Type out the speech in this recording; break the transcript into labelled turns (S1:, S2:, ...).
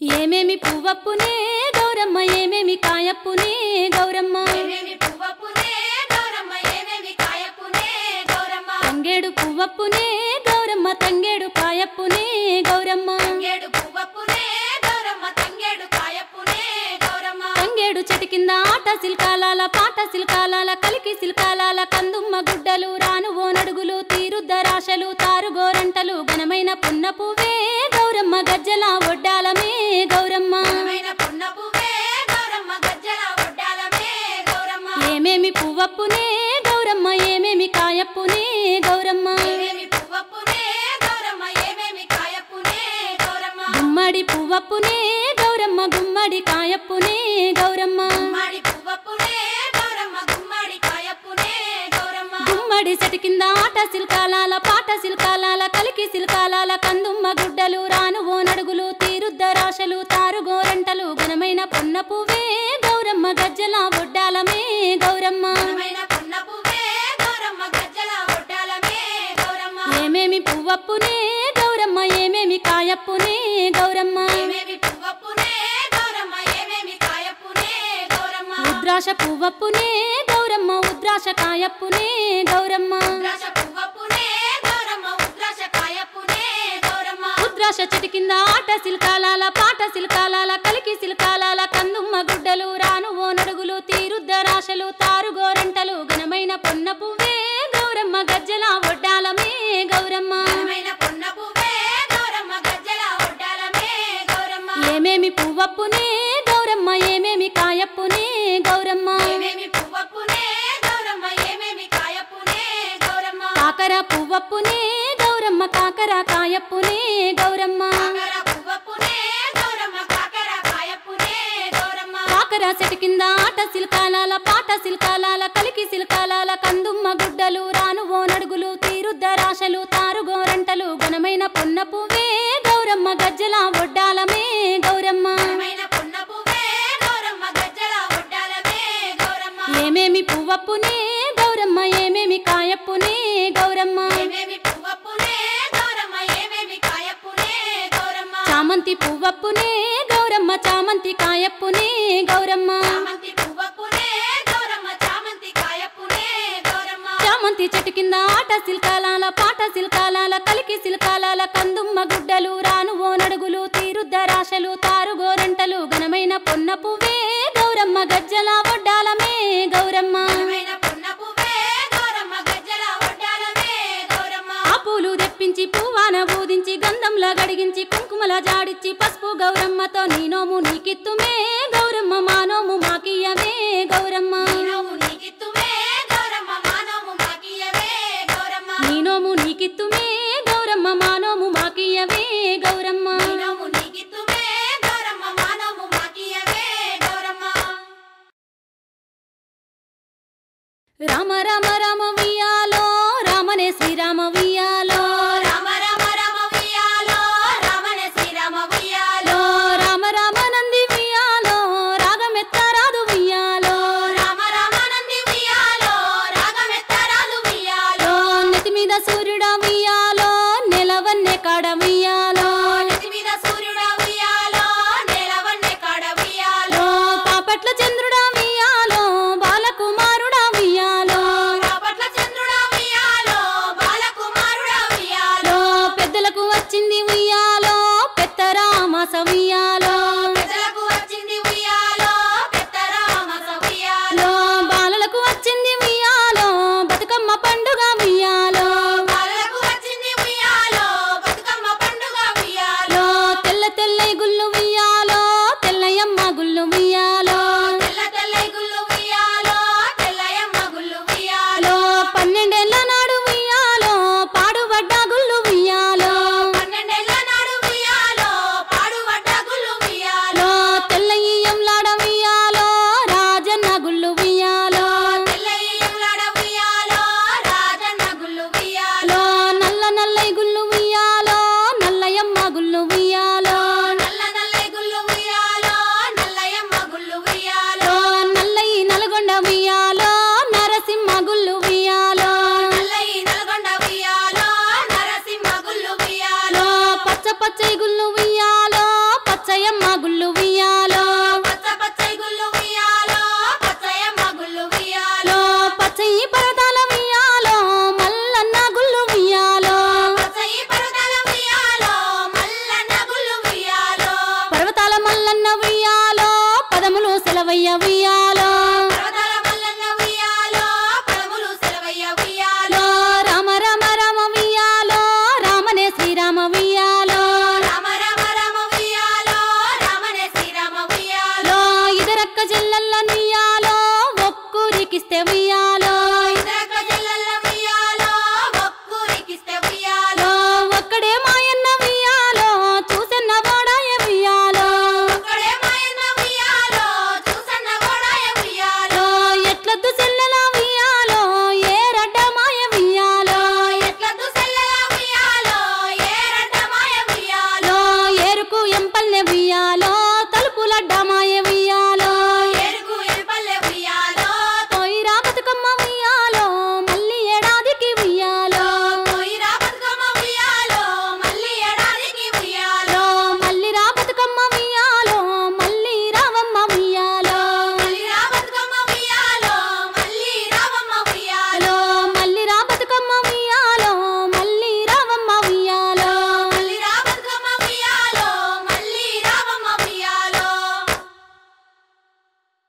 S1: ఏమేమి పువ్వప్పునే గౌరమ్మ ఏమేమి కాయప్పునే గౌరమ్మ
S2: ఏమేమి పువ్వప్పునే గౌరమ్మ ఏమేమి కాయప్పునే గౌరమ్మ
S1: తంగేడు పువ్వప్పునే గౌరమ్మ తంగేడు కాయప్పునే గౌరమ్మ
S2: తంగేడు పువ్వప్పునే గౌరమ్మ తంగేడు కాయప్పునే గౌరమ్మ
S1: తంగేడు చెట్టు కింద ఆట సిల్కాలాల పాట సిల్కాలాల కలికి సిల్కాలాల కందుమ్మ గుడ్డలు రాను ఓ నడుగులు తీరుద్దరాశలు తారుగోరంటలు ఘనమైన పున్న పువ్వే గౌరమ్మ గజ్జల ఒడ్డాలమే గౌరమ్మ
S2: ఘనమైన పున్న పువ్వే గౌరమ్మ గజ్జల ఒడ్డాలమే గౌరమ్మ
S1: ఏమేమి పువ్వప్పునే గౌరమ్మ ఏమేమి కాయప్పునే గౌరమ్మ
S2: ఏమేమి పువ్వప్పునే గౌరమ్మ ఏమేమి కాయప్పునే గౌరమ్మ
S1: గుమ్మడి పువ్వప్పునే గౌరమ్మ గుమ్మడి కాయప్పునే గౌరమ్మ
S2: గుమ్మడి పువ్వప్పునే గౌరమ్మ గుమ్మడి కాయప్పునే గౌరమ్మ
S1: గుమ్మడి చెట్టు కింద ఆట సిల్కాలాల పాట సిల్కాలాల కలికి సిల్కాలాల కందుమ్మ గుడ్డలు రాను ఓ నడుగులు తీరుద్దరాశలు తారుగోరంటలు ఘనమైన పున్న పువ్వే గౌరమ్మ గజ్జల ఒడ్డాలమే గౌరమ్మ
S2: ఘనమైన పున్న పువ్వే గౌరమ్మ గజ్జల ఒడ్డాలమే గౌరమ్మ
S1: ఏమేమి పువ్వప్పునే గౌరమ్మ ఏమేమి కాయప్పునే గౌరమ్మ
S2: ఏమేమి పువ్వప్పునే గౌరమ్మ ఏమేమి కాయప్పునే గౌరమ్మ
S1: ఉద్రాశ పువ్వప్పునే గౌరమ్మ ఉద్రాశ కాయప్పునే గౌరమ్మ
S2: ఉద్రాశ పువ్వప్పునే గౌరమ్మ ఉద్రాశ కాయప్పునే గౌరమ్మ
S1: ఉద్రాశ చెట్టు కింద ఆట సిల్కాలాల పాట సిల్కాలాల కలికి సిల్కాలాల కందుమ్మ గుడ్డలు రాను ఓ నడుగులు తీరుద్దరాశలు తారుగోరంటలు ఘనమైన పొన్న పువ్వే గౌరమ్మ గజ్జల ఒడ్డాలమే గౌరమ్మ
S2: ఘనమైన పున్న పువ్వే గౌరమ్మ గజ్జల ఒడ్డాలమే గౌరమ్మ
S1: ఏమేమి పువ్వప్పునే గౌరమ్మ ఏమేమి కాయప్పునే గౌరమ్మ
S2: ఏమేమి పువ్వప్పునే గౌరమ్మ ఏమేమి కాయప్పునే గౌరమ్మ
S1: కాకర పువ్వప్పునే గౌరమ్మ కాకర కాయప్పునే గౌరమ్మ
S2: కాకర పువ్వప్పునే గౌరమ్మ కాకర కాయప్పునే గౌరమ్మ
S1: కాకర చెట్టు కింద ఆట సిల్కాలాల పాట సిల్కాలాల కలికి సిల్కాలాల కందుమ్మ గుడ్డలు రాను ఓ నడుగులు తీరుద్దరాశలు తారుగోరంటలు ఘనమైన పున్న పువ్వే గౌరమ్మ గజ్జల ఒడ్డాలమే గౌరమ్మ
S2: ఘనమైన పున్న పువ్వే గౌరమ్మ గజ్జల ఒడ్డాలమే గౌరమ్మ
S1: ఏమేమి పువ్వప్పునే గౌరమ్మ ఏమేమి కాయప్పునే గౌరమ్మ
S2: ఏమేమి పువ్వప్పునే గౌరమ్మ ఏమేమి కాయప్పునే గౌరమ్మ
S1: చామంతి పువ్వప్పునే గౌరమ్మ చామంతి కాయప్పునే గౌరమ్మ
S2: చామంతి పువ్వప్పునే గౌరమ్మ చామంతి కాయప్పునే గౌరమ్మ
S1: చామంతి చెట్టు కింద ఆట సిల్కాలాల పాట సిల్కాలాల కలికి సిల్కాలాల కందుమ్మ గుడ్డలు రాను ఓ నడుగులు తీరుద్దరాశలు తారుగోరంటలు ఘనమైన పొన్న పువ్వే గౌరమ్మ గజ్జల ఒడ్డాలమే గౌరమ్మ
S2: ఘనమైన పున్న పువ్వే గౌరమ్మ గజ్జల ఒడ్డాలమే గౌరమ్మ
S1: ఆ పూలు తెప్పించి పువ్వాన బూదించి గంధంలా గడిగించి కుంకుమల జాడిచ్చి పసుపు గౌరమ్మతో నీ నోము నీకిత్తుమే గౌరమ్మ మా నోము మాకియ్యవే గౌరమ్మ
S2: నీనోము నీకిత్తుమే గౌరమ్మ మానోము మాకియ్యవే గౌరమ్మ
S1: నీ నోము నీకిత్తుమే గౌరమ్మ మా నోము మాకియ్యవే గౌరమ్మ
S2: నీనోము నీకిత్తుమే గౌరమ్మ మానోము మాకియ్యవే గౌరమ్మ
S1: రామ రామ రామ వియాలో రామనే శ్రీరామ వియాలో
S2: రామ రామ రామ వియాలో రామనే శ్రీరామ వియాలో
S1: రామ రామ నంది వియాలో రాగమెత్తరాదు వియాలో
S2: రామ రామ నంది వియాలో రాగమెత్తరాదు వియాలో
S1: నెత్తి మీద సూర్యుడ వియాలో నెలవన్నె కాడ వియాలో
S2: నెత్తి మీద సూర్యుడా వియాలో నేలవన్నె కాడ వియాలో
S1: పాపట్ల చంద్రుడ వియాలో బాలకుమారుడ వియాలో
S2: బాపట్ల
S1: ఉయ్యాలో తలుపులడ్డ మా